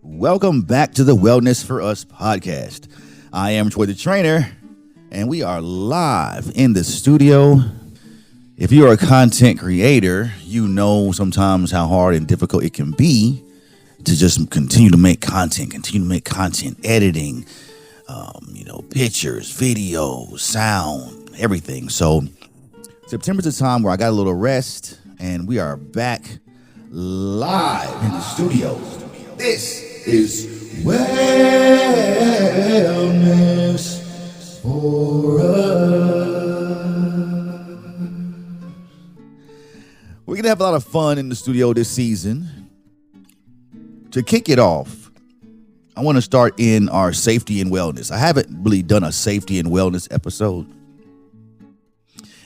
Welcome back to the Wellness for Us podcast. I am Troy the Trainer, and we are live in the studio. If you are a content creator, you know sometimes how hard and difficult it can be to just continue to make content, editing, pictures, videos, sound, everything. So September's a time where I got a little rest, and we are back live in the studio. This is Wellness for Us. We're going to have a lot of fun in the studio this season. To kick it off, I want to start in our safety and wellness. I haven't really done a safety and wellness episode.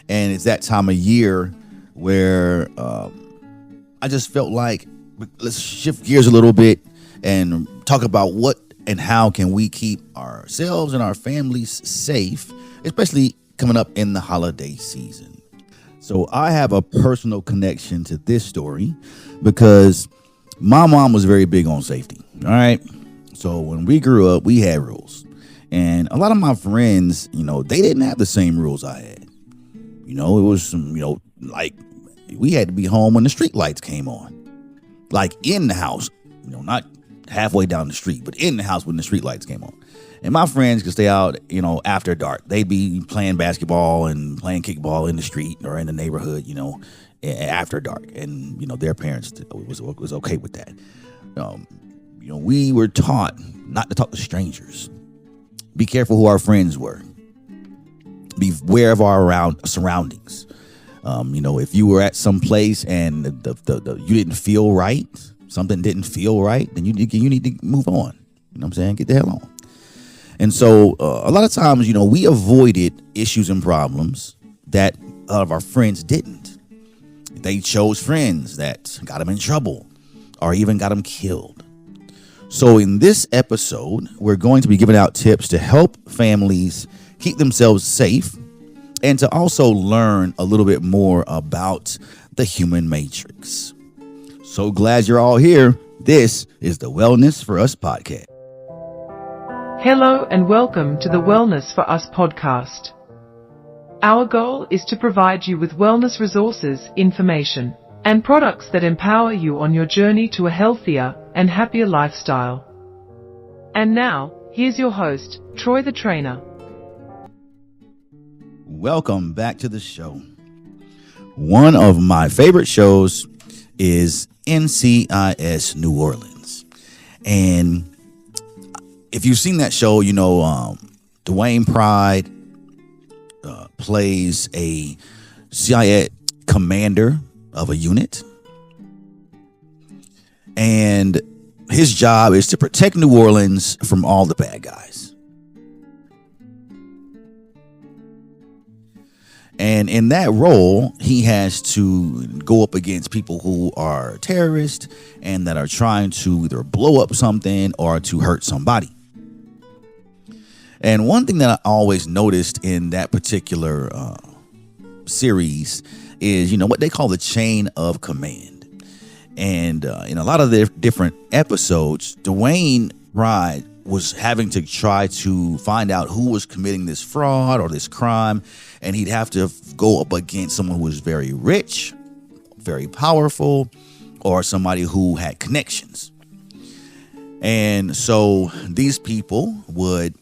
And it's that time of year where I just felt like let's shift gears a little bit and talk about what and how can we keep ourselves and our families safe, especially coming up in the holiday season. So I have a personal connection to this story because my mom was very big on safety. All right. So when we grew up, we had rules. And a lot of my friends, they didn't have the same rules I had. It was like we had to be home when the street lights came on, like in the house, not halfway down the street, but in the house when the street lights came on. And my friends could stay out, after dark. They'd be playing basketball and playing kickball in the street or in the neighborhood, after dark. And, their parents was okay with that. We were taught not to talk to strangers. Be careful who our friends were. Be aware of our surroundings. If you were at some place and you didn't feel right, something didn't feel right, then you need to move on. You know what I'm saying? Get the hell on. And so a lot of times, we avoided issues and problems that a lot of our friends didn't. They chose friends that got them in trouble or even got them killed. So in this episode, we're going to be giving out tips to help families keep themselves safe and to also learn a little bit more about the human matrix. So glad you're all here. This is the Wellness for Us podcast. Hello and welcome to the Wellness for Us podcast. Our goal is to provide you with wellness resources, information, and products that empower you on your journey to a healthier and happier lifestyle. And now, here's your host, Troy the Trainer. Welcome back to the show. One of my favorite shows is NCIS New Orleans. And if you've seen that show, Dwayne Pride plays a CIA commander of a unit. And his job is to protect New Orleans from all the bad guys. And in that role, he has to go up against people who are terrorists and that are trying to either blow up something or to hurt somebody. And one thing that I always noticed in that particular series is, what they call the chain of command. And in a lot of the different episodes, Dwayne Pride was having to try to find out who was committing this fraud or this crime. And he'd have to go up against someone who was very rich, very powerful, or somebody who had connections. And so these people would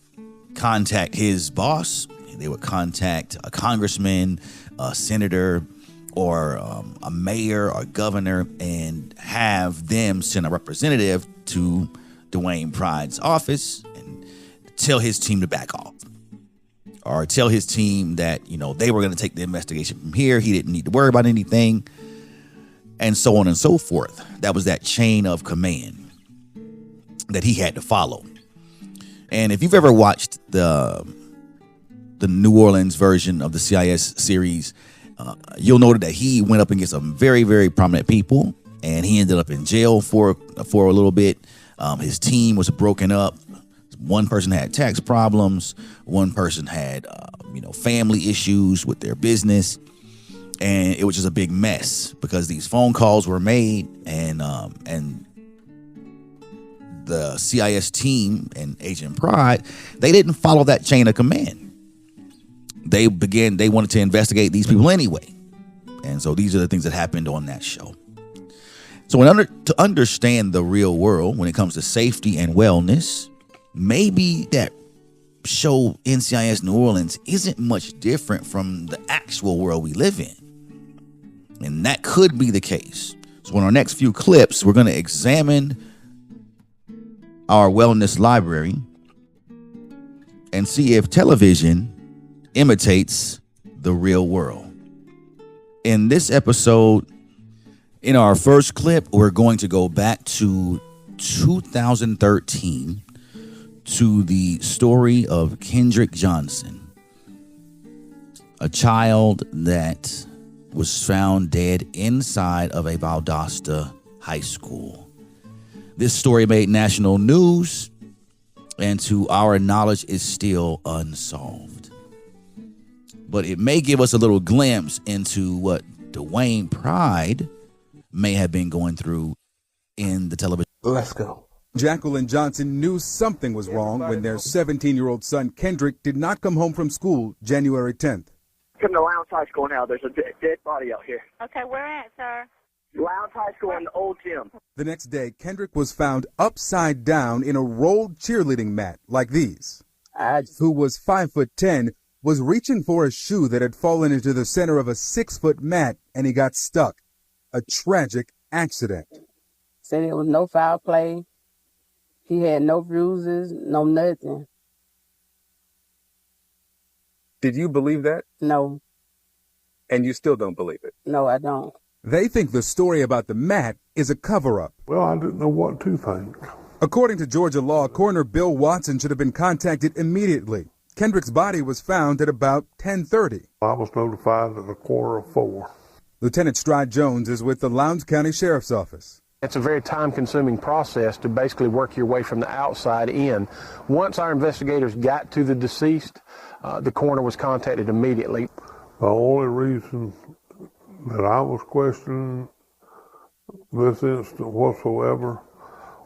contact his boss. They would contact a congressman, a senator, or a mayor or governor and have them send a representative to Dwayne Pride's office and tell his team to back off. Or tell his team that, they were going to take the investigation from here. He didn't need to worry about anything. And so on and so forth. That was that chain of command that he had to follow. And if you've ever watched the New Orleans version of the CIS series, you'll notice that he went up against some very, very prominent people. And he ended up in jail for a little bit. His team was broken up. One person had tax problems. One person had, family issues with their business. And it was just a big mess because these phone calls were made and the CIS team and Agent Pride, they didn't follow that chain of command. They wanted to investigate these people anyway. And so these are the things that happened on that show. So to understand the real world when it comes to safety and wellness, maybe that show NCIS New Orleans isn't much different from the actual world we live in. And that could be the case. So in our next few clips, we're going to examine our wellness library and see if television imitates the real world. In this episode, in our first clip, we're going to go back to 2013 to the story of Kendrick Johnson, a child that was found dead inside of a Valdosta high school. This story made national news, and to our knowledge is still unsolved. But it may give us a little glimpse into what Dwayne Pride may have been going through in the television. Let's go. Jacqueline Johnson knew something was wrong when their 17-year-old son Kendrick did not come home from school January 10th. Come to Lowndes High School now. There's a dead body out here. Okay, where at, sir? Lowndes High School in the old gym. The next day, Kendrick was found upside down in a rolled cheerleading mat like these. Who was 5'10", was reaching for a shoe that had fallen into the center of a 6-foot mat, and he got stuck. A tragic accident. Said there was no foul play. He had no bruises, no nothing. Did you believe that? No, And you still don't believe it? no, I don't. They think the story about the mat is a cover-up. Well, I didn't know what to think. According to Georgia law, Coroner Bill Watson should have been contacted immediately. Kendrick's body was found at about 10:30. I was notified at 3:45. Lieutenant Stride Jones is with the Lowndes County Sheriff's Office. It's a very time-consuming process to basically work your way from the outside in. Once our investigators got to the deceased, the coroner was contacted immediately. The only reason that I was questioning this incident whatsoever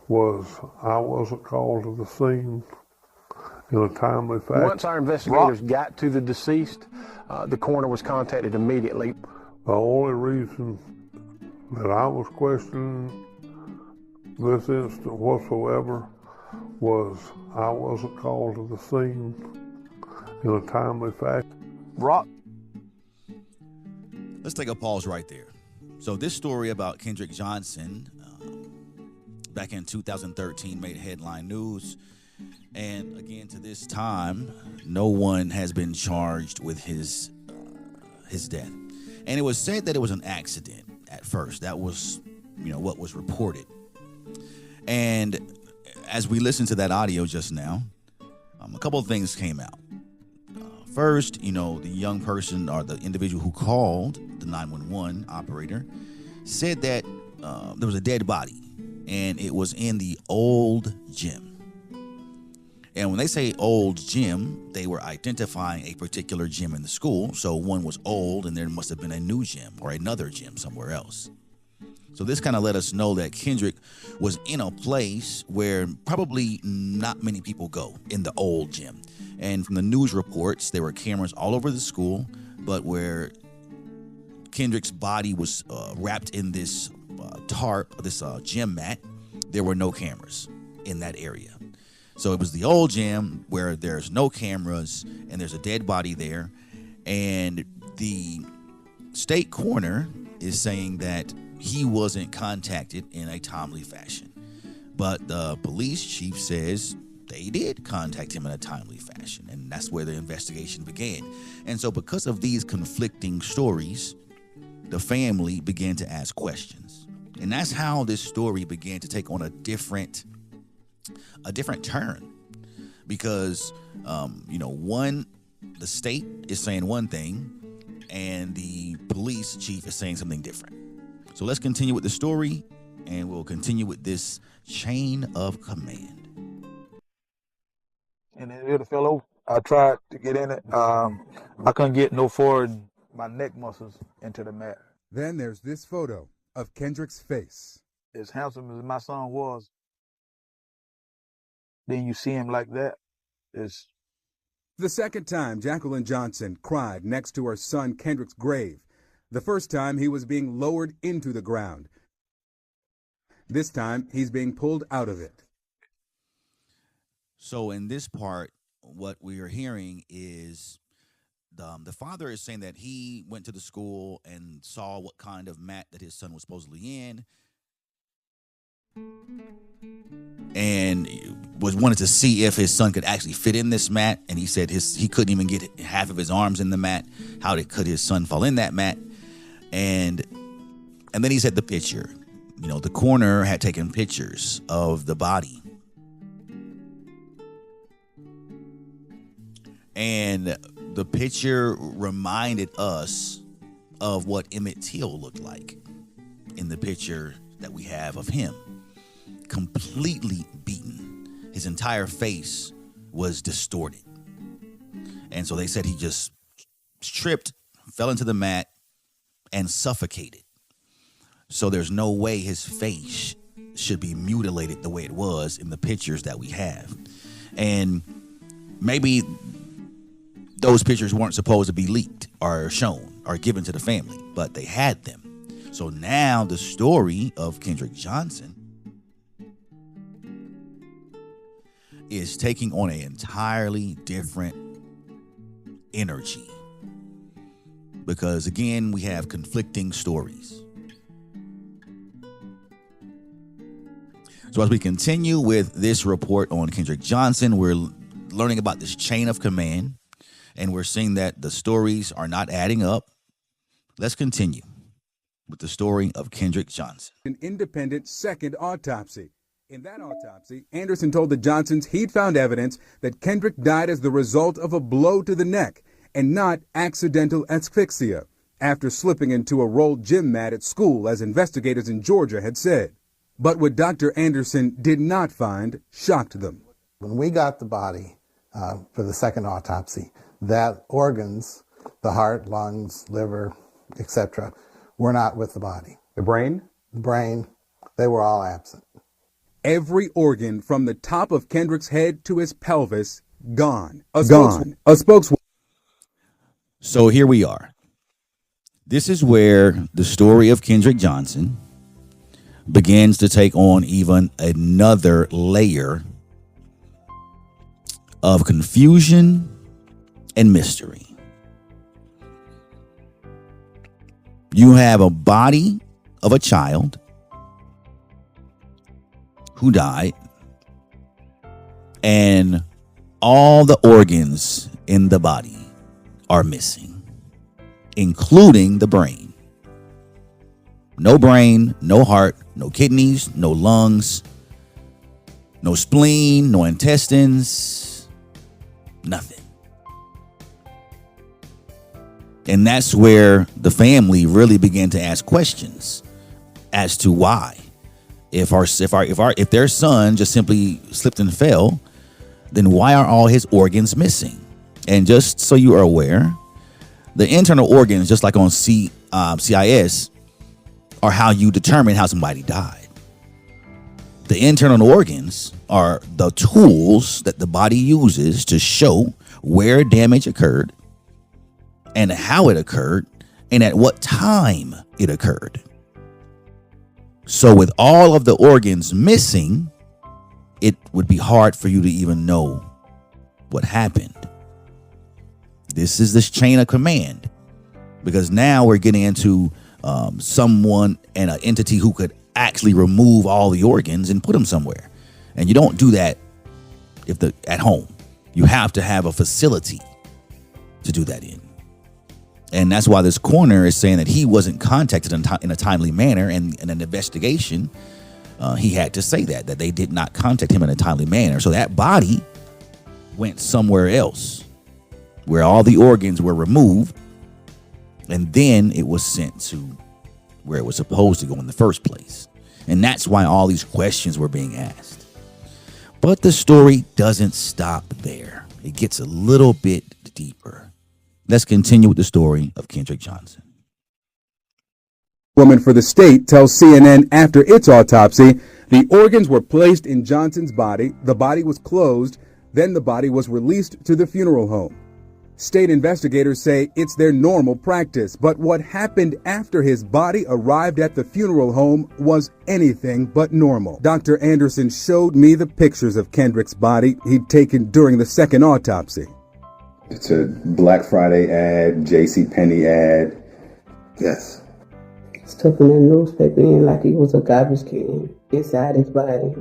was I wasn't called to the scene in a timely fashion. Once our investigators got to the deceased, the coroner was contacted immediately. The only reason that I was questioning this incident whatsoever was I wasn't called to the scene in a timely fashion. Rock. Let's take a pause right there. So this story about Kendrick Johnson back in 2013 made headline news. And again, to this time, no one has been charged with his death. And it was said that it was an accident at first. That was, what was reported. And as we listened to that audio just now, a couple of things came out. First, the young person or the individual who called the 911 operator said that there was a dead body, and it was in the old gym. And when they say old gym, they were identifying a particular gym in the school. So one was old, and there must have been a new gym or another gym somewhere else. So this kind of let us know that Kendrick was in a place where probably not many people go, in the old gym. And from the news reports, there were cameras all over the school, but where Kendrick's body was wrapped in this tarp, this gym mat, there were no cameras in that area. So it was the old gym where there's no cameras and there's a dead body there. And the state coroner is saying that he wasn't contacted in a timely fashion. But the police chief says they did contact him in a timely fashion. And that's where the investigation began. And so because of these conflicting stories, the family began to ask questions. And that's how this story began to take on a different turn, because the state is saying one thing and the police chief is saying something different. So let's continue with the story, and we'll continue with this chain of command. And it fell over. I tried to get in it. I couldn't get no forward my neck muscles into the mat. Then there's this photo of Kendrick's face. As handsome as my son was, then you see him like that, it's The second time, Jacqueline Johnson cried next to her son Kendrick's grave. The first time, he was being lowered into the ground. This time, he's being pulled out of it. So in this part, what we are hearing is the father is saying that he went to the school and saw what kind of mat that his son was supposedly in, and wanted to see if his son could actually fit in this mat. And he said he couldn't even get half of his arms in the mat. How could his son fall in that mat? And then he said the picture. You know, the coroner had taken pictures of the body. And the picture reminded us of what Emmett Till looked like in the picture that we have of him. Completely beaten. His entire face was distorted. And so they said he just tripped, fell into the mat, and suffocated. So there's no way his face should be mutilated the way it was in the pictures that we have. And maybe those pictures weren't supposed to be leaked or shown or given to the family, but they had them. So now the story of Kendrick Johnson is taking on an entirely different energy. Because again, we have conflicting stories. So as we continue with this report on Kendrick Johnson, we're learning about this chain of command, and we're seeing that the stories are not adding up. Let's continue with the story of Kendrick Johnson. An independent second autopsy. In that autopsy, Anderson told the Johnsons he'd found evidence that Kendrick died as the result of a blow to the neck and not accidental asphyxia after slipping into a rolled gym mat at school, as investigators in Georgia had said. But what Dr. Anderson did not find shocked them. When we got the body for the second autopsy, that organs, the heart, lungs, liver, etc., were not with the body. The brain? The brain, they were all absent. Every organ from the top of Kendrick's head to his pelvis, gone. A spokeswoman. So here we are. This is where the story of Kendrick Johnson begins to take on even another layer of confusion and mystery. You have a body of a child who died, and all the organs in the body are missing, including the brain. No brain, no heart, no kidneys, no lungs, no spleen, no intestines, nothing. And that's where the family really began to ask questions as to why. If their son just simply slipped and fell, then why are all his organs missing? And just so you are aware, the internal organs, just like on CIS, are how you determine how somebody died. The internal organs are the tools that the body uses to show where damage occurred and how it occurred and at what time it occurred. So with all of the organs missing, it would be hard for you to even know what happened. This is this chain of command, because now we're getting into someone and an entity who could actually remove all the organs and put them somewhere. And you don't do that at home. You have to have a facility to do that in. And that's why this coroner is saying that he wasn't contacted in a timely manner. And in an investigation, he had to say that they did not contact him in a timely manner. So that body went somewhere else where all the organs were removed. And then it was sent to where it was supposed to go in the first place. And that's why all these questions were being asked. But the story doesn't stop there. It gets a little bit deeper. Let's continue with the story of Kendrick Johnson. Woman for the state tells CNN after its autopsy The organs were placed in Johnson's body, the body was closed, then the body was released to the funeral home. State investigators say it's their normal practice, but what happened after his body arrived at the funeral home was anything but normal. Dr. Anderson showed me the pictures of Kendrick's body he'd taken during the second autopsy. It's a Black Friday ad, JCPenney ad. Yes. Stuffing that newspaper in like he was a garbage can inside his body.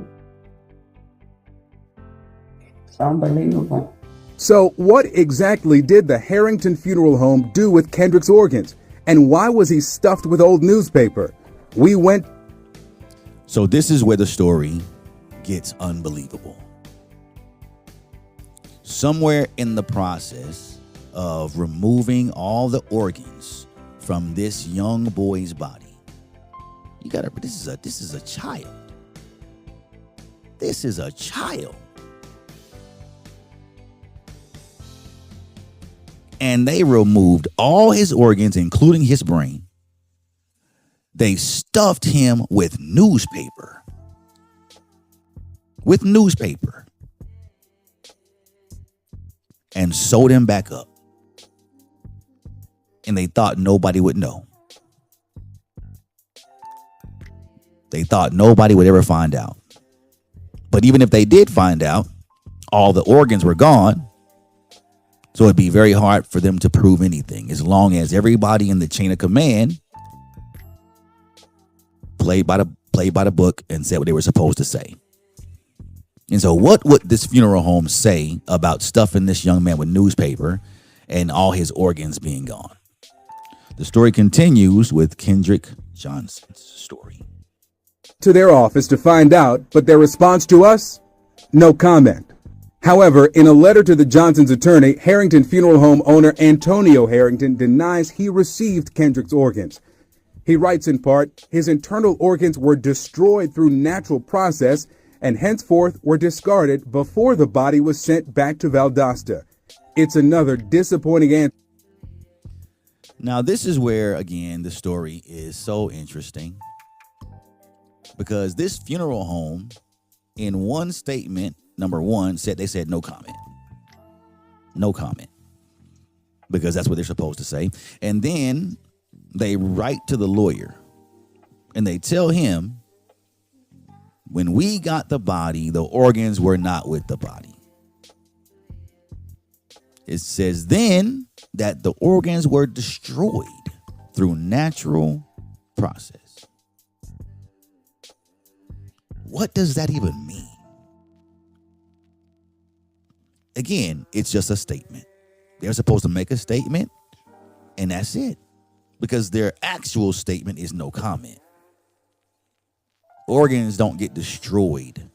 It's unbelievable. So what exactly did the Harrington Funeral Home do with Kendrick's organs? And why was he stuffed with old newspaper? We went. So this is where the story gets unbelievable. Somewhere in the process of removing all the organs from this young boy's body, this is a child. This is a child. And they removed all his organs, including his brain. They stuffed him with newspaper. And sewed him back up. And they thought nobody would know. They thought nobody would ever find out. But even if they did find out, all the organs were gone. So it'd be very hard for them to prove anything as long as everybody in the chain of command played by the book and said what they were supposed to say. And so what would this funeral home say about stuffing this young man with newspaper and all his organs being gone? The story continues with Kendrick Johnson's story. To their office to find out, but their response to us? No comment. However, in a letter to the Johnsons' attorney, Harrington Funeral Home owner Antonio Harrington denies he received Kendrick's organs. He writes in part, his internal organs were destroyed through natural process and henceforth were discarded before the body was sent back to Valdosta. It's another disappointing answer. Now, this is where, again, the story is so interesting because this funeral home, in one statement, number one, they said no comment. No comment. Because that's what they're supposed to say. And then they write to the lawyer and they tell him, when we got the body, the organs were not with the body. It says then that the organs were destroyed through natural process. What does that even mean? Again, it's just a statement. They're supposed to make a statement, and that's it. Because their actual statement is no comment. Organs don't get destroyed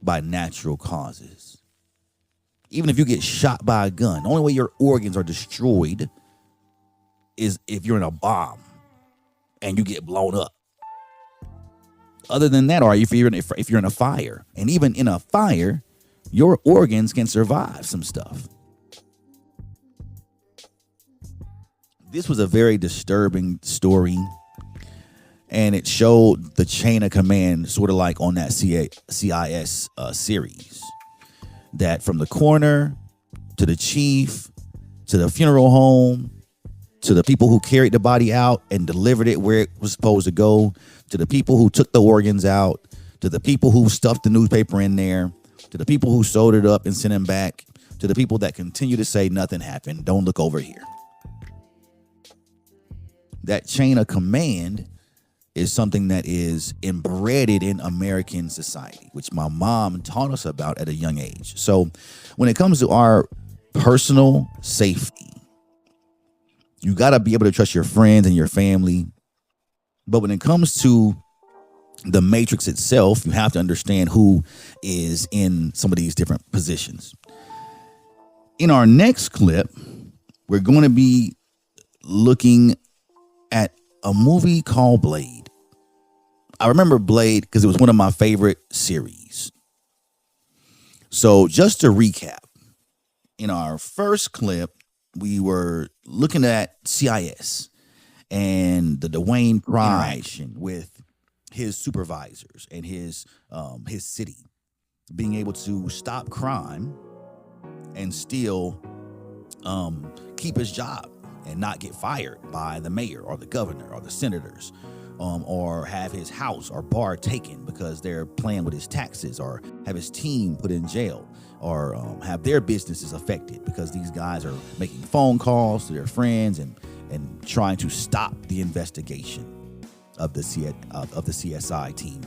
by natural causes. Even if you get shot by a gun, the only way your organs are destroyed is if you're in a bomb and you get blown up. Other than that, or if you're in a fire, and even in a fire, your organs can survive some stuff. This was a very disturbing story, and it showed the chain of command, sort of like on that CIS series, that from the coroner to the chief to the funeral home to the people who carried the body out and delivered it where it was supposed to go, to the people who took the organs out, to the people who stuffed the newspaper in there, to the people who sewed it up and sent him back, to the people that continue to say nothing happened, don't look over here. That chain of command is something that is embedded in American society, which my mom taught us about at a young age. So when it comes to our personal safety, you got to be able to trust your friends and your family. But when it comes to the matrix itself, you have to understand who is in some of these different positions. In our next clip, we're going to be looking at a movie called Blade. I remember Blade because it was one of my favorite series. So just to recap, in our first clip, we were looking at CIS and the Dwayne Pride with his supervisors and his city, being able to stop crime and still keep his job and not get fired by the mayor or the governor or the senators, or have his house or bar taken because they're playing with his taxes, or have his team put in jail, or have their businesses affected because these guys are making phone calls to their friends and trying to stop the investigation of the CSI team.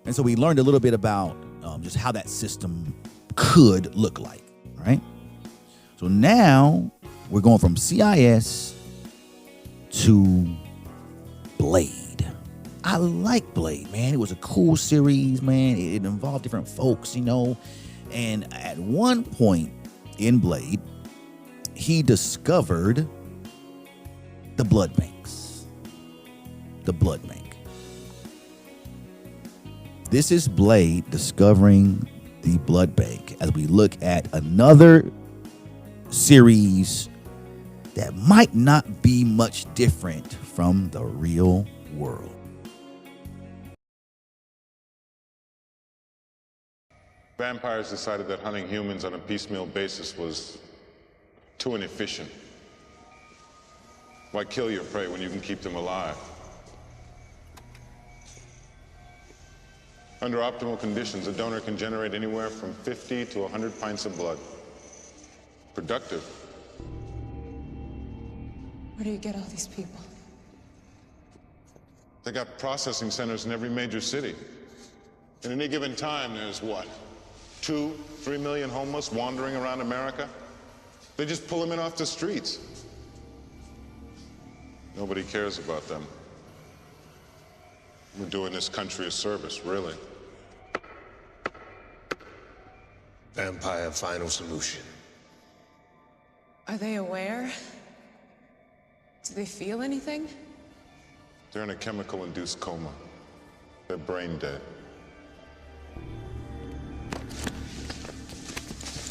And so we learned a little bit about just how that system could look like, right? So now we're going from CIS to Blade. I like Blade, man. It was a cool series, man. It involved different folks, you know. And at one point in Blade, he discovered the blood banks. The blood bank. This is Blade discovering the blood bank as we look at another series that might not be much different from the real world. Vampires decided that hunting humans on a piecemeal basis was too inefficient. Why kill your prey when you can keep them alive? Under optimal conditions, a donor can generate anywhere from 50 to 100 pints of blood. Productive. Where do you get all these people? They got processing centers in every major city. At any given time, there's what? 2-3 million homeless wandering around America? They just pull them in off the streets. Nobody cares about them. We're doing this country a service, really. Vampire Final Solution. Are they aware? Do they feel anything? They're in a chemical-induced coma. They're brain dead.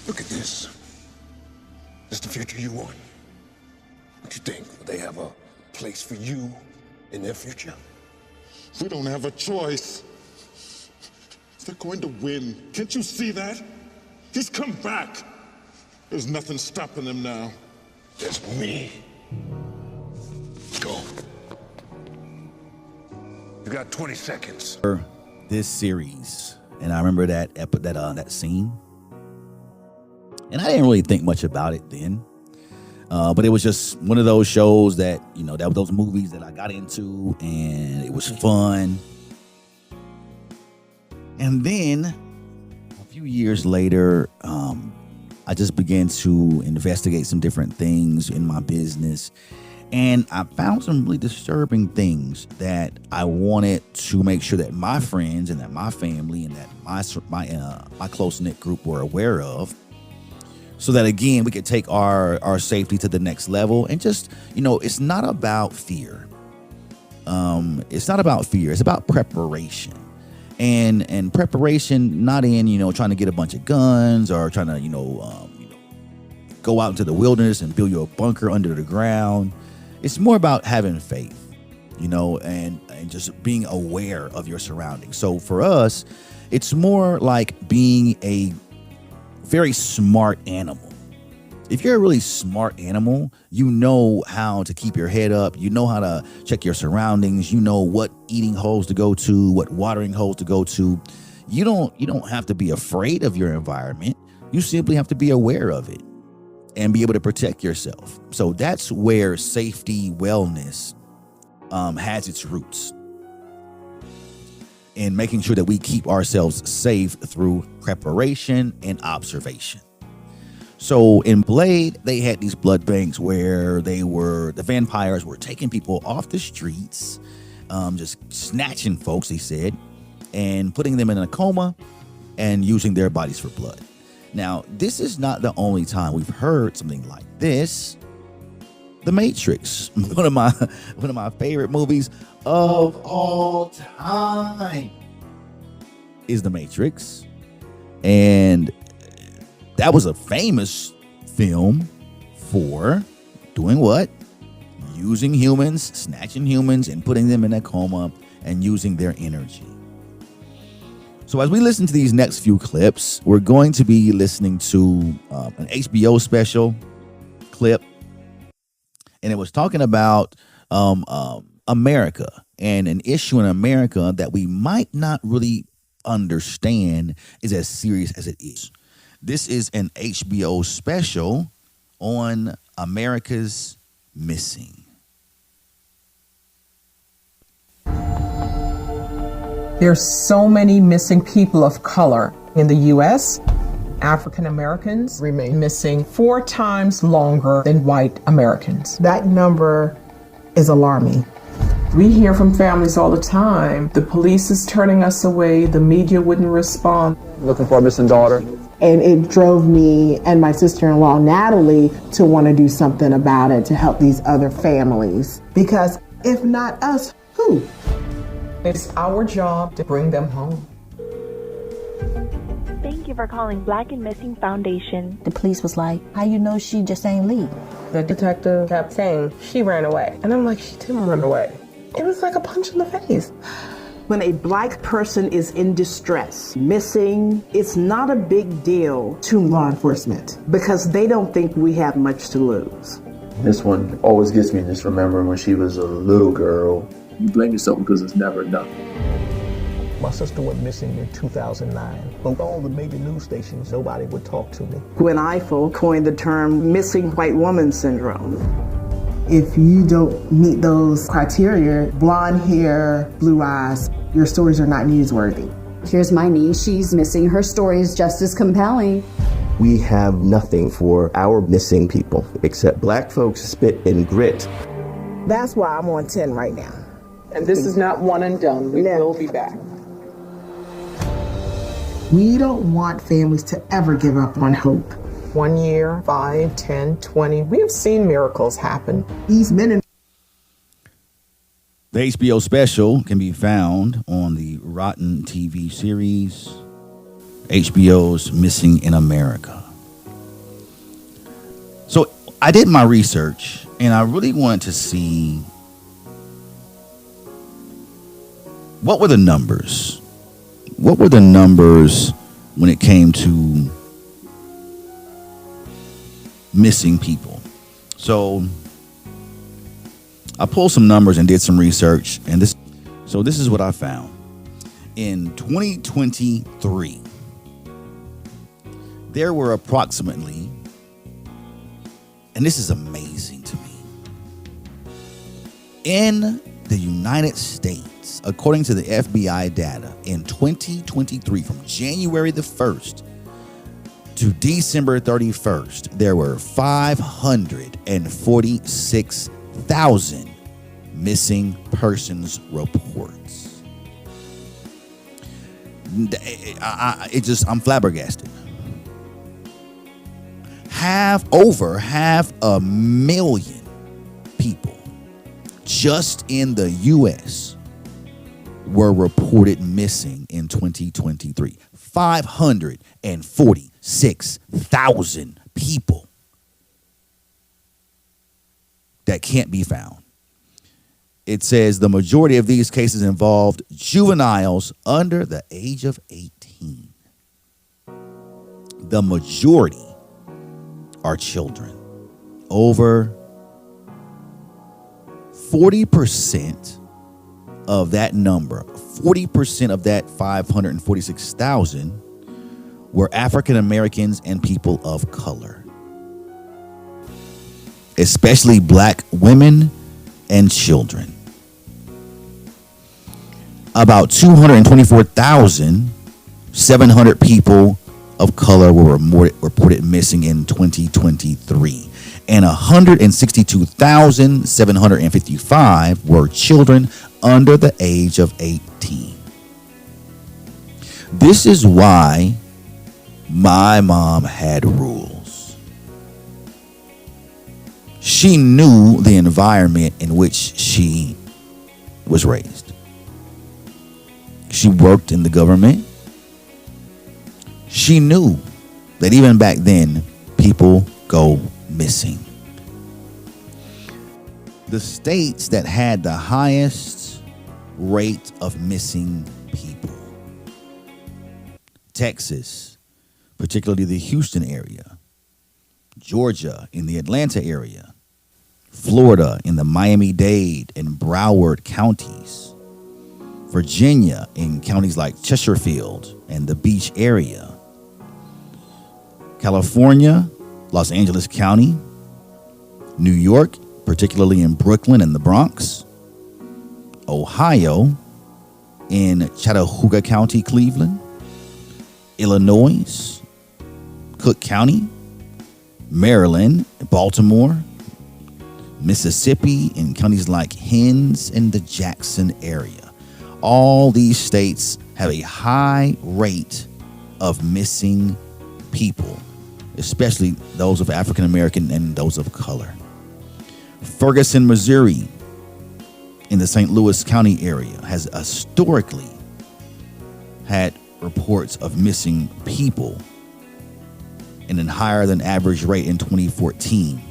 Look at this. This the future you want. What you think? They have a place for you in their future? We don't have a choice. They're going to win. Can't you see that? He's come back. There's nothing stopping them now. There's me. Go. You got 20 seconds. This series, and I remember that scene, and I didn't really think much about it then, but it was just one of those shows that, you know, that those movies that I got into, and it was fun. And then a few years later, I just began to investigate some different things in my business, and I found some really disturbing things that I wanted to make sure that my friends and that my family and that my close-knit group were aware of, so that, again, we could take our safety to the next level. And just, you know, it's not about fear. It's not about fear. It's about preparation. And preparation, not in, you know, trying to get a bunch of guns or trying to, go out into the wilderness and build you a bunker under the ground. It's more about having faith, you know, and just being aware of your surroundings. So for us, it's more like being a very smart animal. If you're a really smart animal, you know how to keep your head up. You know how to check your surroundings. You know what eating holes to go to, what watering holes to go to. You don't have to be afraid of your environment. You simply have to be aware of it and be able to protect yourself. So that's where safety wellness has its roots, in making sure that we keep ourselves safe through preparation and observation. So in Blade, they had these blood banks where the vampires were taking people off the streets, just snatching folks, he said, and putting them in a coma and using their bodies for blood. Now, this is not the only time we've heard something like this. The Matrix, one of my favorite movies of all time, is The Matrix. And that was a famous film for doing what? using humans, snatching humans, and putting them in a coma and using their energy. So as we listen to these next few clips, we're going to be listening to an HBO special clip, and it was talking about America and an issue in America that we might not really understand is as serious as it is. This is an HBO special on America's missing. There's so many missing people of color in the U.S. African Americans remain missing 4 times longer than white Americans. That number is alarming. We hear from families all the time, the police is turning us away, the media wouldn't respond. Looking for a missing daughter. And it drove me and my sister-in-law, Natalie, to want to do something about it to help these other families. Because if not us, who? It's our job to bring them home. Thank you for calling Black and Missing Foundation. The police was like, how you know she just ain't leave? The detective kept saying, she ran away. And I'm like, she didn't run away. It was like a punch in the face. When a black person is in distress, missing, it's not a big deal to law enforcement because they don't think we have much to lose. This one always gets me just remembering when she was a little girl. You blame yourself because it's never enough. My sister went missing in 2009. On all the major news stations, nobody would talk to me. Gwen Ifill coined the term missing white woman syndrome. If you don't meet those criteria, blonde hair, blue eyes, your stories are not newsworthy. Here's my niece, she's missing. Her story is just as compelling. We have nothing for our missing people except black folks spit and grit. That's why I'm on 10 right now. And this is not one and done. We will be back. We don't want families to ever give up on hope. 1 year, 5, 10, 20. We have seen miracles happen. These men and the HBO special can be found on the Rotten TV series, HBO's Missing in America. So I did my research, and I really wanted to see what were the numbers. What were the numbers when it came to missing people? So I pulled some numbers and did some research, and this is what I found. In 2023, there were approximately, and this is amazing to me, in the United States, according to the FBI data, in 2023, from January the 1st to December 31st, there were 546,000 missing persons reports. I'm flabbergasted. Over half a million people just in the U.S. were reported missing in 2023. 546,000 people that can't be found. It says the majority of these cases involved juveniles under the age of 18. The majority are children. Over 40% of that number, 40% of that 546,000 were African Americans and people of color, especially black women and children. About 224,700 people of color were reported missing in 2023, and 162,755 were children under the age of 18. This is why my mom had rules. She knew the environment in which she was raised. She worked in the government. She knew that even back then, people go missing. the states that had the highest rate of missing people. Texas, particularly the Houston area. Georgia in the Atlanta area. Florida in the Miami-Dade and Broward counties. Virginia in counties like Chesterfield and the Beach area. California, Los Angeles County. New York, particularly in Brooklyn and the Bronx. Ohio in Chattahooga County, Cleveland. Illinois, Cook County. Maryland, Baltimore. Mississippi in counties like Hinds and the Jackson area. All these states have a high rate of missing people, especially those of African American and those of color. Ferguson, Missouri, in the St. Louis County area, has historically had reports of missing people in a higher than average rate in 2014.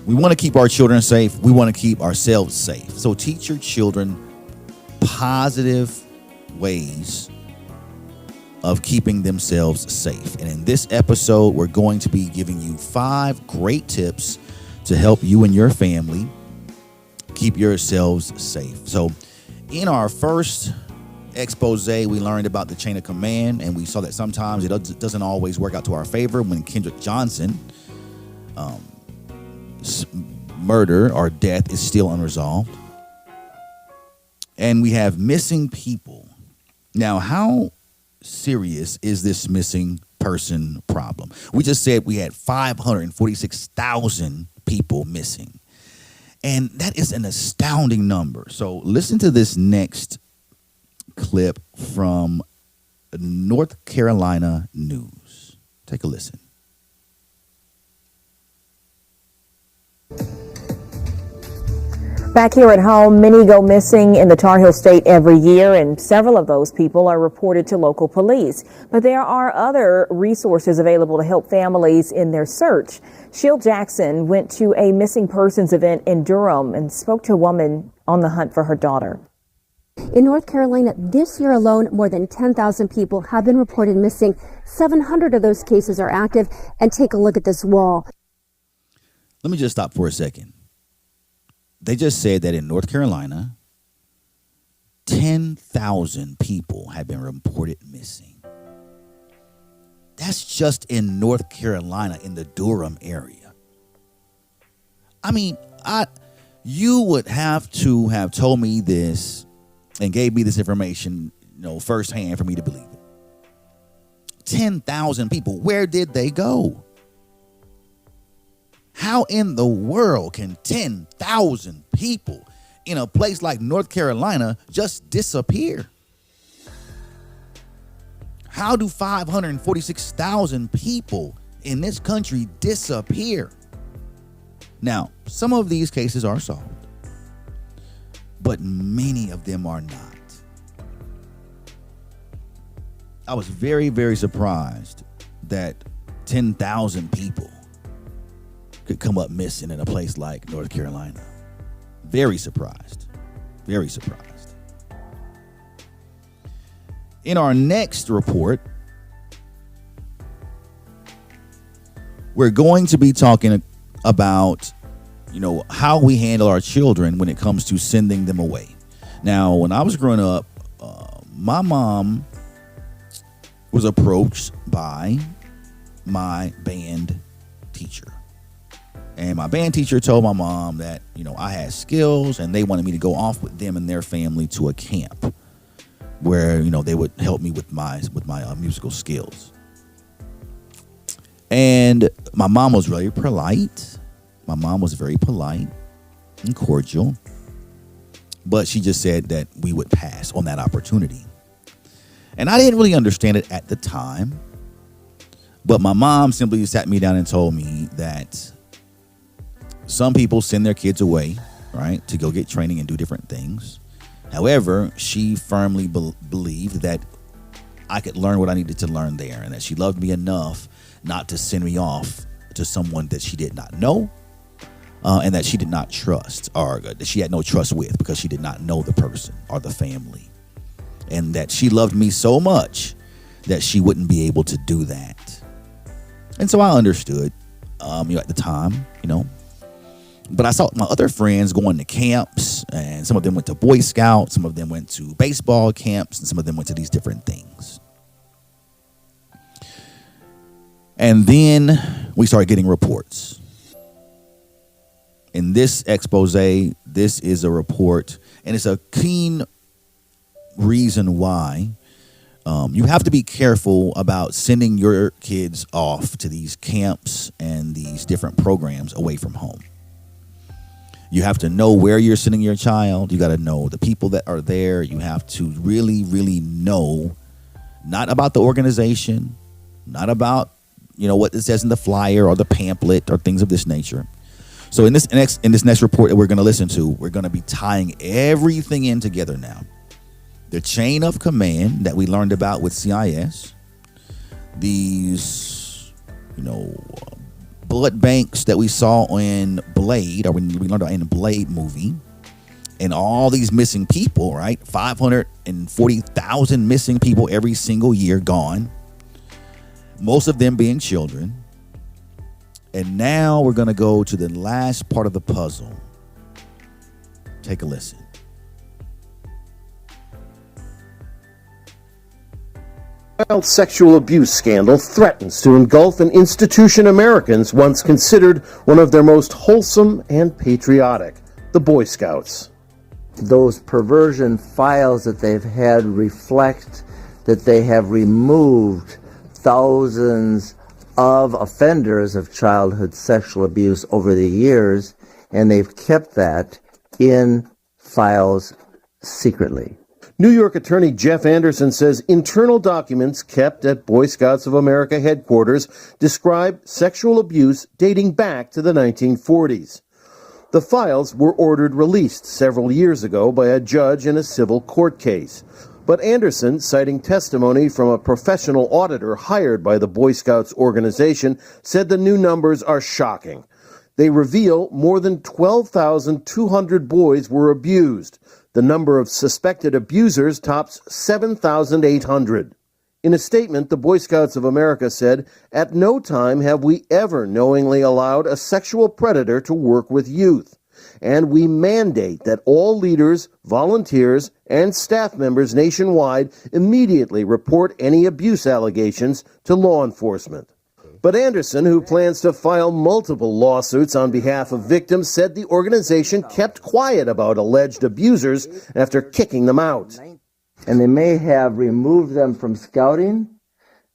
We want to keep our children safe. We want to keep ourselves safe. So teach your children positive ways of keeping themselves safe. And in this episode, we're going to be giving you 5 great tips to help you and your family keep yourselves safe. So in our first expose, we learned about the chain of command, and we saw that sometimes it doesn't always work out to our favor. When Kendrick Johnson murder or death is still unresolved. And we have missing people. Now, how serious is this missing person problem? We just said we had 546,000 people missing. And that is an astounding number. So listen to this next clip from North Carolina News. Take a listen. Back here at home, many go missing in the Tar Heel State every year, and several of those people are reported to local police. But there are other resources available to help families in their search. Sheil Jackson went to a missing persons event in Durham and spoke to a woman on the hunt for her daughter. In North Carolina, this year alone, more than 10,000 people have been reported missing. 700 of those cases are active. And take a look at this wall. Let me just stop for a second. They just said that in North Carolina, 10,000 people have been reported missing. That's just in North Carolina, in the Durham area. I mean, you would have to have told me this and gave me this information, firsthand for me to believe it. 10,000 people. Where did they go? How in the world can 10,000 people in a place like North Carolina just disappear? How do 546,000 people in this country disappear? Now, some of these cases are solved, but many of them are not. I was very, very surprised that 10,000 people could come up missing in a place like North Carolina. Very surprised. Very surprised. In our next report, we're going to be talking about, how we handle our children when it comes to sending them away. Now, when I was growing up, my mom was approached by my band teacher. And my band teacher told my mom that, I had skills and they wanted me to go off with them and their family to a camp where, they would help me with my musical skills. And my mom was very polite. My mom was very polite and cordial. But she just said that we would pass on that opportunity. And I didn't really understand it at the time. But my mom simply sat me down and told me that some people send their kids away, right, to go get training and do different things. However, she firmly believed that I could learn what I needed to learn there, and that she loved me enough not to send me off to someone that she did not know, and that she did not trust, or that she had no trust with, because she did not know the person or the family, and that she loved me so much that she wouldn't be able to do that. And so I understood, at the time, but I saw my other friends going to camps, and some of them went to Boy Scouts, some of them went to baseball camps, and some of them went to these different things. And then we started getting reports. In this expose, this is a report, and it's a keen reason why you have to be careful about sending your kids off to these camps and these different programs away from home. You have to know where you're sending your child. You got to know the people that are there. You have to really, really know, not about the organization, not about, what it says in the flyer or the pamphlet or things of this nature. So in this next report that we're going to listen to, we're going to be tying everything in together now. The chain of command that we learned about with CIS, these, blood banks that we saw in Blade, or when we learned about in the Blade movie, and all these missing people, right? 540,000 missing people every single year gone, most of them being children. And now we're going to go to the last part of the puzzle. Take a listen. Child sexual abuse scandal threatens to engulf an institution Americans once considered one of their most wholesome and patriotic, the Boy Scouts. Those perversion files that they've had reflect that they have removed thousands of offenders of childhood sexual abuse over the years, and they've kept that in files secretly. New York Attorney Jeff Anderson says internal documents kept at Boy Scouts of America headquarters describe sexual abuse dating back to the 1940s. The files were ordered released several years ago by a judge in a civil court case. But Anderson, citing testimony from a professional auditor hired by the Boy Scouts organization, said the new numbers are shocking. They reveal more than 12,200 boys were abused. The number of suspected abusers tops 7,800. In a statement, the Boy Scouts of America said, "At no time have we ever knowingly allowed a sexual predator to work with youth. And we mandate that all leaders, volunteers, and staff members nationwide immediately report any abuse allegations to law enforcement." But Anderson, who plans to file multiple lawsuits on behalf of victims, said the organization kept quiet about alleged abusers after kicking them out. And they may have removed them from scouting.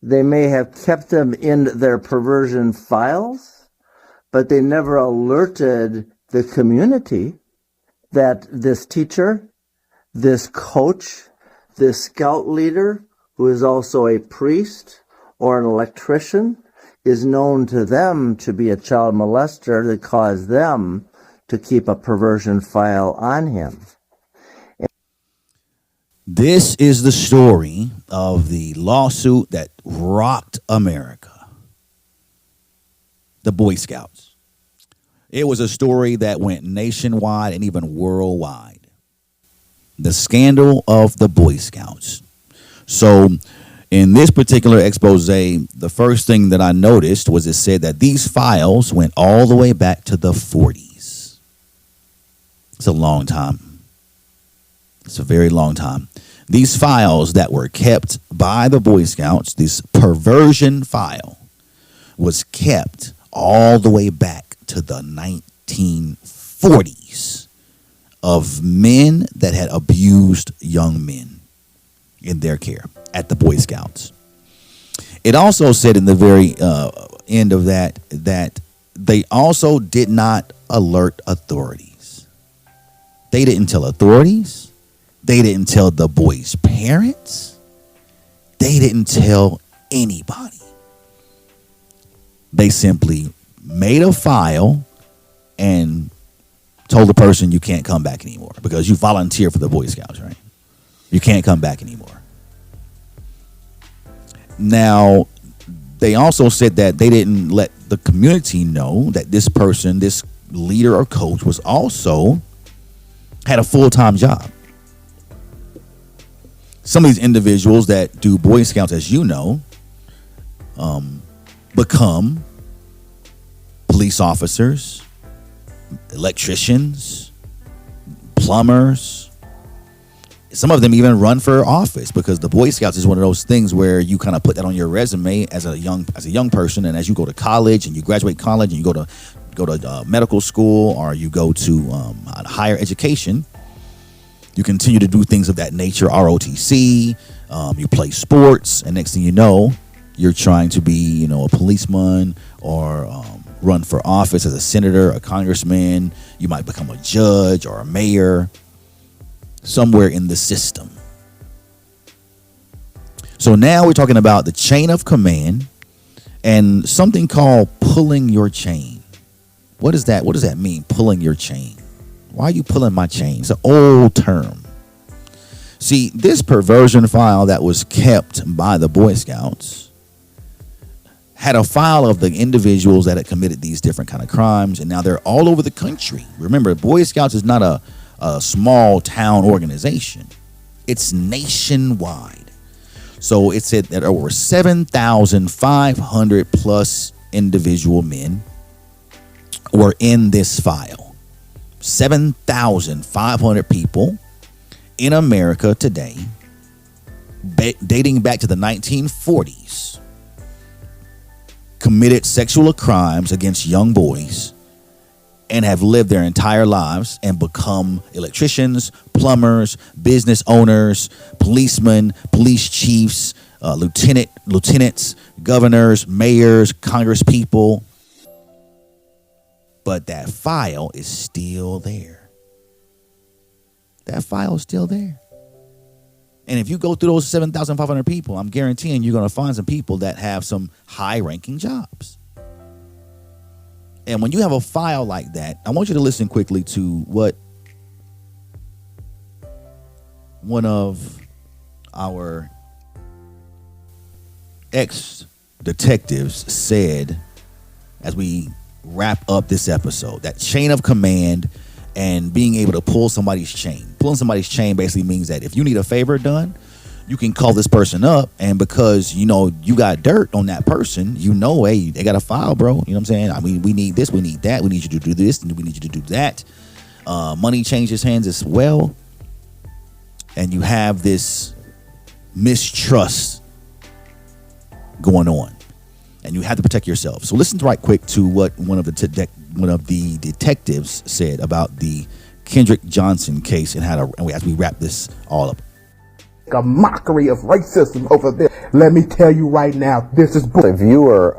They may have kept them in their perversion files, but they never alerted the community that this teacher, this coach, this scout leader, who is also a priest or an electrician, is known to them to be a child molester that caused them to keep a perversion file on him. This is the story of the lawsuit that rocked America. The Boy Scouts. It was a story that went nationwide and even worldwide. The scandal of the Boy Scouts. So, in this particular expose, the first thing that I noticed was it said that these files went all the way back to the 40s. It's a long time. It's a very long time. These files that were kept by the Boy Scouts, this perversion file, was kept all the way back to the 1940s of men that had abused young men in their care at the Boy Scouts. It also said in the very end of that they also did not alert authorities. They didn't tell authorities. They didn't tell the boys' parents. They didn't tell anybody. They simply made a file and told the person you can't come back anymore because you volunteered for the Boy Scouts, right? You can't come back anymore. Now, they also said that they didn't let the community know that this person, this leader or coach, was also had a full-time job. Some of these individuals that do Boy Scouts, as you know, become police officers, electricians, plumbers. Some of them even run for office, because the Boy Scouts is one of those things where you kind of put that on your resume as a young person, and as you go to college and you graduate college and you go to medical school, or you go to higher education, you continue to do things of that nature, ROTC, you play sports, and next thing you know, you're trying to be, a policeman, or run for office as a senator, a congressman. You might become a judge or a mayor somewhere in the system. So now we're talking about the chain of command and something called pulling your chain. What is that? What does that mean, pulling your chain? Why are you pulling my chain? It's an old term. See, this perversion file that was kept by the Boy Scouts had a file of the individuals that had committed these different kind of crimes, and now they're all over the country. Remember, Boy Scouts is not a small town organization. It's nationwide. So it said that over 7,500 plus individual men were in this file. 7,500 people in America today, dating back to the 1940s, committed sexual crimes against young boys and have lived their entire lives and become electricians, plumbers, business owners, policemen, police chiefs, lieutenants, governors, mayors, congresspeople. But that file is still there. That file is still there. And if you go through those 7,500 people, I'm guaranteeing you're going to find some people that have some high-ranking jobs. And when you have a file like that, I want you to listen quickly to what one of our ex-detectives said as we wrap up this episode. That chain of command and being able to pull somebody's chain. Pulling somebody's chain basically means that if you need a favor done, you can call this person up, and because you got dirt on that person, hey, they got a file, bro. You know what I'm saying? I mean, we need this, we need that, we need you to do this, and we need you to do that. Money changes hands as well, and you have this mistrust going on, and you have to protect yourself. So listen right quick to what one of the detectives said about the Kendrick Johnson case and as we wrap this all up. A mockery of racism over this. Let me tell you right now, this is bull. A viewer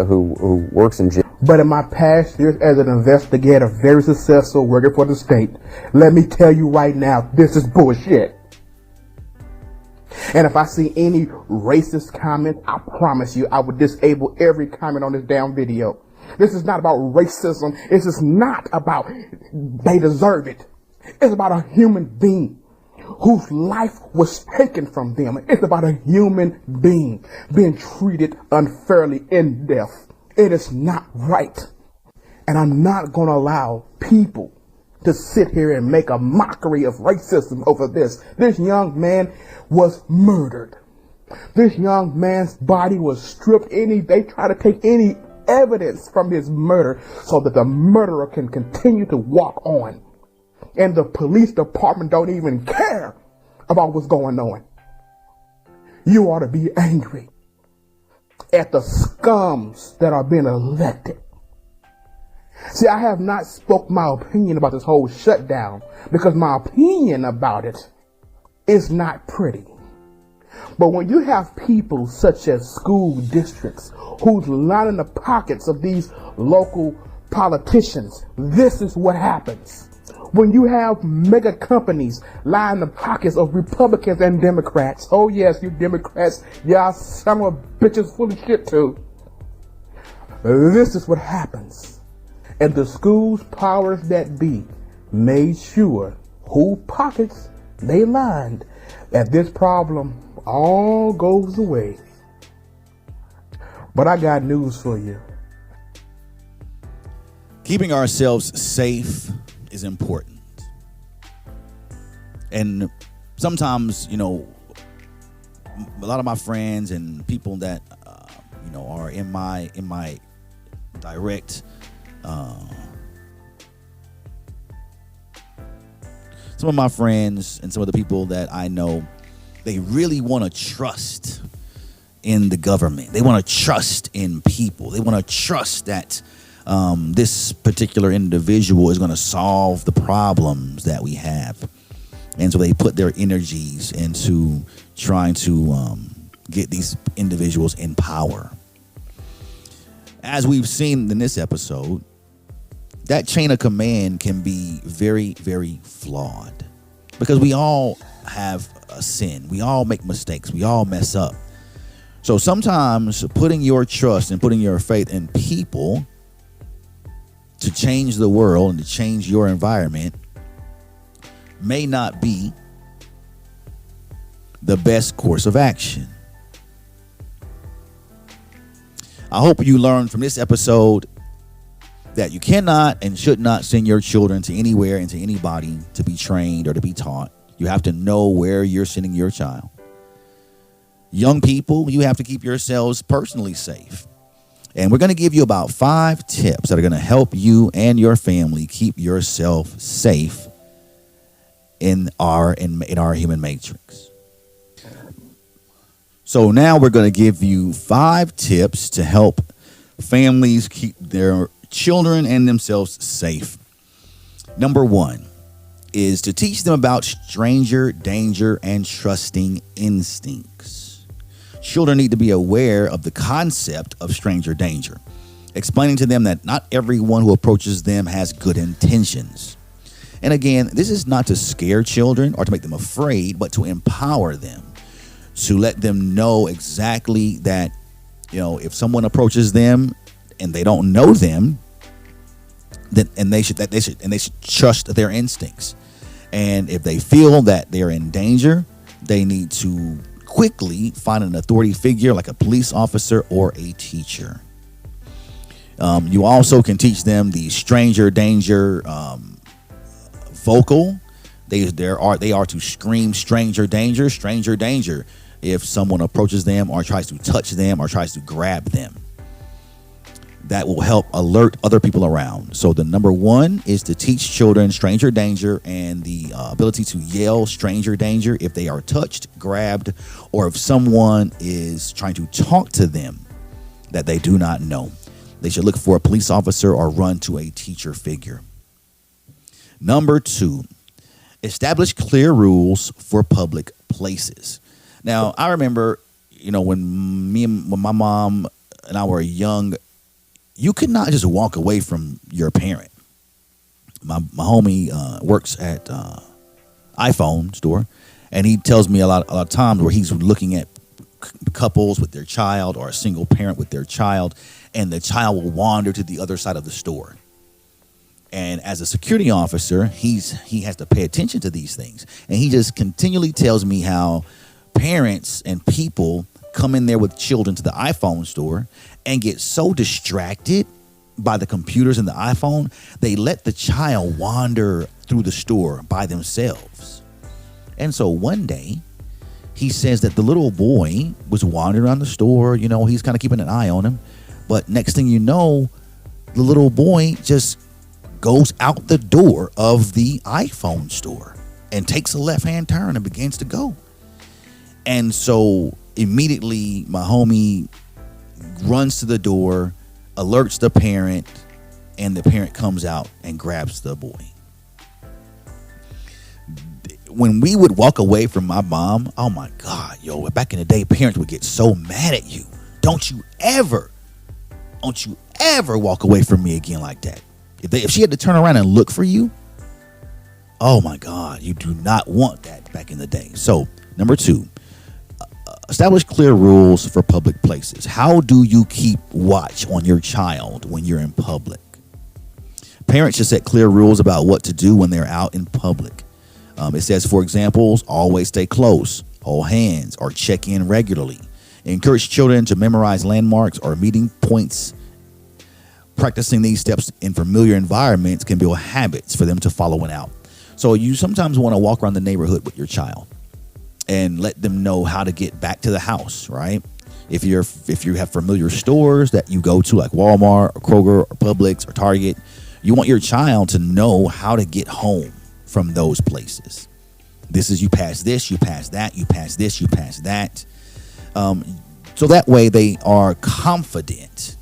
who works in jail. But in my past years as an investigator, very successful, working for the state, let me tell you right now, this is bullshit. And if I see any racist comment, I promise you I would disable every comment on this damn video. This is not about racism. This is not about they deserve it. It's about a human being whose life was taken from them. It's about a human being being treated unfairly in death. It is not right. And I'm not going to allow people to sit here and make a mockery of racism over this. This young man was murdered. This young man's body was stripped. They try to take any evidence from his murder so that the murderer can continue to walk on. And the police department don't even care about what's going on. You ought to be angry at the scums that are being elected. See, I have not spoke my opinion about this whole shutdown because my opinion about it is not pretty. But when you have people such as school districts who's lining the pockets of these local politicians, this is what happens. When you have mega companies line the pockets of Republicans and Democrats, oh yes, you Democrats, y'all some of bitches full of shit too. This is what happens. And the school's powers that be made sure who pockets they lined, that this problem all goes away. But I got news for you. Keeping ourselves safe is important. And sometimes, you know, a lot of my friends and people that, you know, are in my direct, some of my friends and some of the people that I know, they really want to trust in the government. They want to trust in people. They want to trust that this particular individual is going to solve the problems that we have. And so they put their energies into trying to get these individuals in power. As we've seen in this episode, that chain of command can be very, very flawed because we all have a sin. We all make mistakes. We all mess up. So sometimes putting your trust and putting your faith in people to change the world and to change your environment may not be the best course of action. I hope you learned from this episode that you cannot and should not send your children to anywhere and to anybody to be trained or to be taught. You have to know where you're sending your child. Young people, you have to keep yourselves personally safe. And we're going to give you about 5 tips that are going to help you and your family keep yourself safe in our human matrix. So now we're going to give you 5 tips to help families keep their children and themselves safe. Number 1 is to teach them about stranger danger and trusting instincts. Children need to be aware of the concept of stranger danger, explaining to them that not everyone who approaches them has good intentions. And again, this is not to scare children or to make them afraid, but to empower them, to let them know exactly that, you know, if someone approaches them and they don't know them, then they should trust their instincts. And if they feel that they're in danger, they need to quickly find an authority figure like a police officer or a teacher. You also can teach them the stranger danger vocal. They are to scream stranger danger if someone approaches them or tries to touch them or tries to grab them. That will help alert other people around. So the number 1 is to teach children stranger danger and the ability to yell stranger danger if they are touched, grabbed, or if someone is trying to talk to them that they do not know. They should look for a police officer or run to a teacher figure. Number 2, establish clear rules for public places. Now, I remember, you know, when my mom and I were young, you could not just walk away from your parent. My homie works at iPhone store, and he tells me a lot of times where he's looking at couples with their child or a single parent with their child, and the child will wander to the other side of the store. And as a security officer, he has to pay attention to these things. And he just continually tells me how parents and people come in there with children to the iPhone store and get so distracted by the computers and the iPhone, they let the child wander through the store by themselves. And so one day, he says that the little boy was wandering around the store. You know, he's kind of keeping an eye on him. But next thing you know, the little boy just goes out the door of the iPhone store and takes a left-hand turn and begins to go. And so immediately my homie runs to the door, alerts the parent, and the parent comes out and grabs the boy. When we would walk away from my mom, oh my God, back in the day, parents would get so mad at you. Don't you ever walk away from me again like that. If she had to turn around and look for you, oh my God, you do not want that back in the day. So, number 2, establish clear rules for public places. How do you keep watch on your child when you're in public? Parents should set clear rules about what to do when they're out in public. It says, for example, always stay close, hold hands, or check in regularly. Encourage children to memorize landmarks or meeting points. Practicing these steps in familiar environments can build habits for them to follow out. So you sometimes want to walk around the neighborhood with your child and let them know how to get back to the house, right? If you have familiar stores that you go to, like Walmart or Kroger or Publix or Target, you want your child to know how to get home from those places. This is, you pass this, you pass that, you pass this, you pass that. So that way they are confident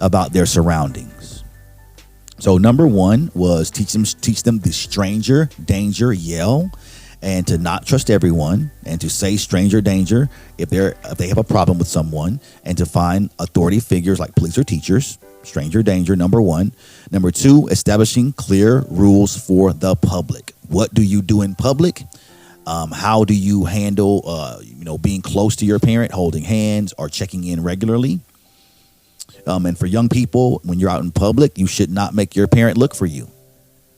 about their surroundings. So number 1 was teach them the stranger danger yell, and to not trust everyone, and to say stranger danger if they have a problem with someone, and to find authority figures like police or teachers. Stranger danger, number 1. Number 2, establishing clear rules for the public. What do you do in public? How do you handle being close to your parent, holding hands, or checking in regularly? And for young people, when you're out in public, you should not make your parent look for you.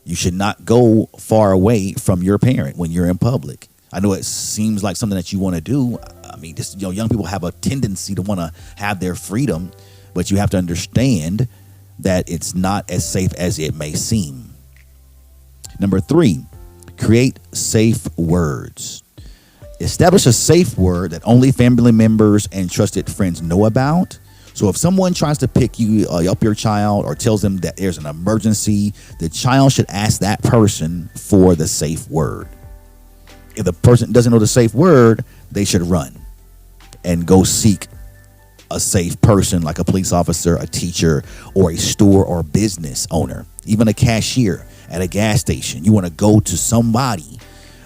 You should not go far away from your parent when you're in public. I know it seems like something that you want to do. I mean, young people have a tendency to want to have their freedom, but you have to understand that it's not as safe as it may seem. Number 3, create safe words. Establish a safe word that only family members and trusted friends know about. So if someone tries to pick you up your child or tells them that there's an emergency, the child should ask that person for the safe word. If the person doesn't know the safe word, they should run and go seek a safe person like a police officer, a teacher, or a store or business owner, even a cashier at a gas station. You want to go to somebody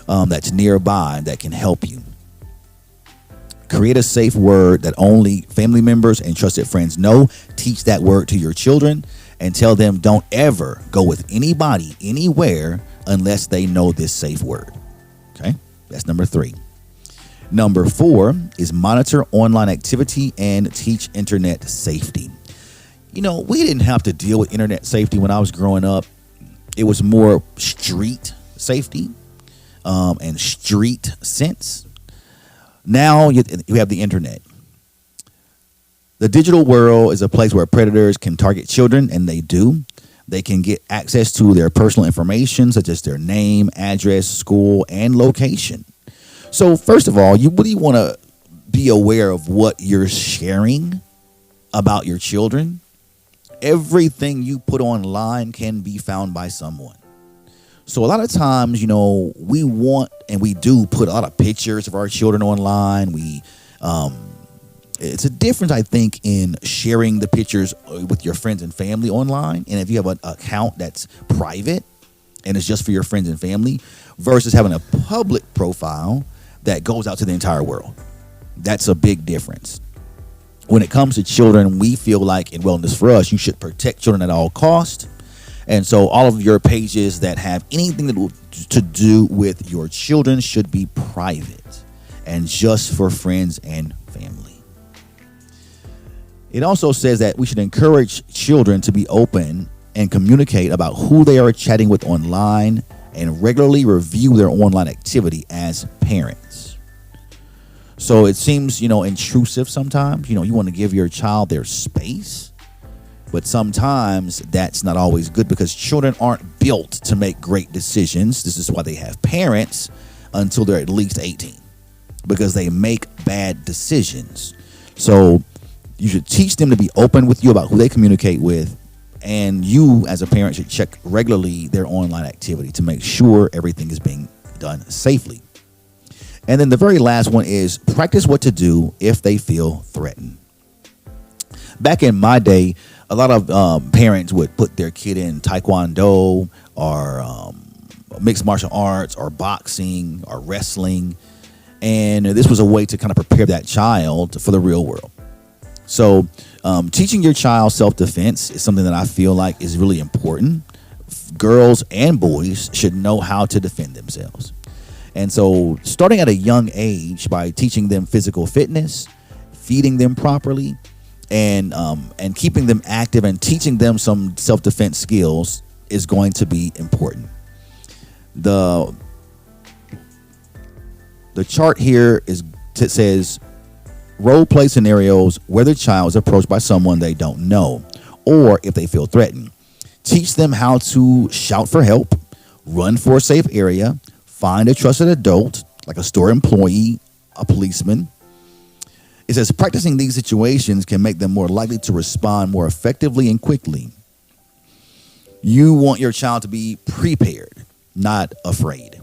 that's nearby that can help you. Create a safe word that only family members and trusted friends know. Teach that word to your children and tell them don't ever go with anybody anywhere unless they know this safe word. Okay, that's number 3. Number 4 is monitor online activity and teach internet safety. We didn't have to deal with internet safety when I was growing up. It was more street safety and street sense. Now you have the internet. The digital world is a place where predators can target children, and they do. They can get access to their personal information, such as their name, address, school, and location. So first of all, you really want to be aware of what you're sharing about your children. Everything you put online can be found by someone. So a lot of times, we want and we do put a lot of pictures of our children online. It's a difference, I think, in sharing the pictures with your friends and family online. And if you have an account that's private and it's just for your friends and family versus having a public profile that goes out to the entire world. That's a big difference. When it comes to children, we feel like in Wellness for Us, you should protect children at all costs. And so all of your pages that have anything to do with your children should be private and just for friends and family. It also says that we should encourage children to be open and communicate about who they are chatting with online and regularly review their online activity as parents. So it seems, intrusive sometimes. You want to give your child their space. But sometimes that's not always good because children aren't built to make great decisions. This is why they have parents until they're at least 18, because they make bad decisions. So you should teach them to be open with you about who they communicate with. And you as a parent should check regularly their online activity to make sure everything is being done safely. And then the very last one is practice what to do if they feel threatened. Back in my day, a lot of parents would put their kid in taekwondo or mixed martial arts or boxing or wrestling. And this was a way to kind of prepare that child for the real world. So teaching your child self-defense is something that I feel like is really important. Girls and boys should know how to defend themselves. And so starting at a young age by teaching them physical fitness, feeding them properly, and keeping them active and teaching them some self-defense skills is going to be important. The chart here says role play scenarios where the child is approached by someone they don't know, or if they feel threatened. Teach them how to shout for help, run for a safe area, find a trusted adult, like a store employee, a policeman. It says practicing these situations can make them more likely to respond more effectively and quickly. You want your child to be prepared, not afraid.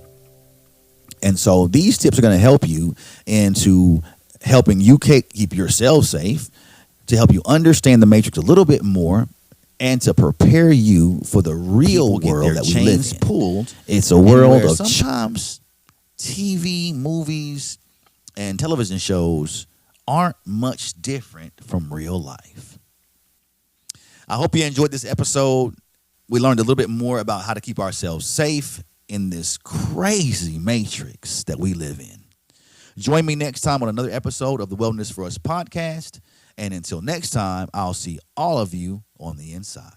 And so these tips are going to help you into helping you keep yourself safe, to help you understand the Matrix a little bit more, and to prepare you for the real world that we live in. Pulled. It's a world of sometimes TV, movies, and television shows aren't much different from real life. I hope you enjoyed this episode. We learned a little bit more about how to keep ourselves safe in this crazy matrix that we live in. Join me next time on another episode of the Wellness for Us podcast. And until next time, I'll see all of you on the inside.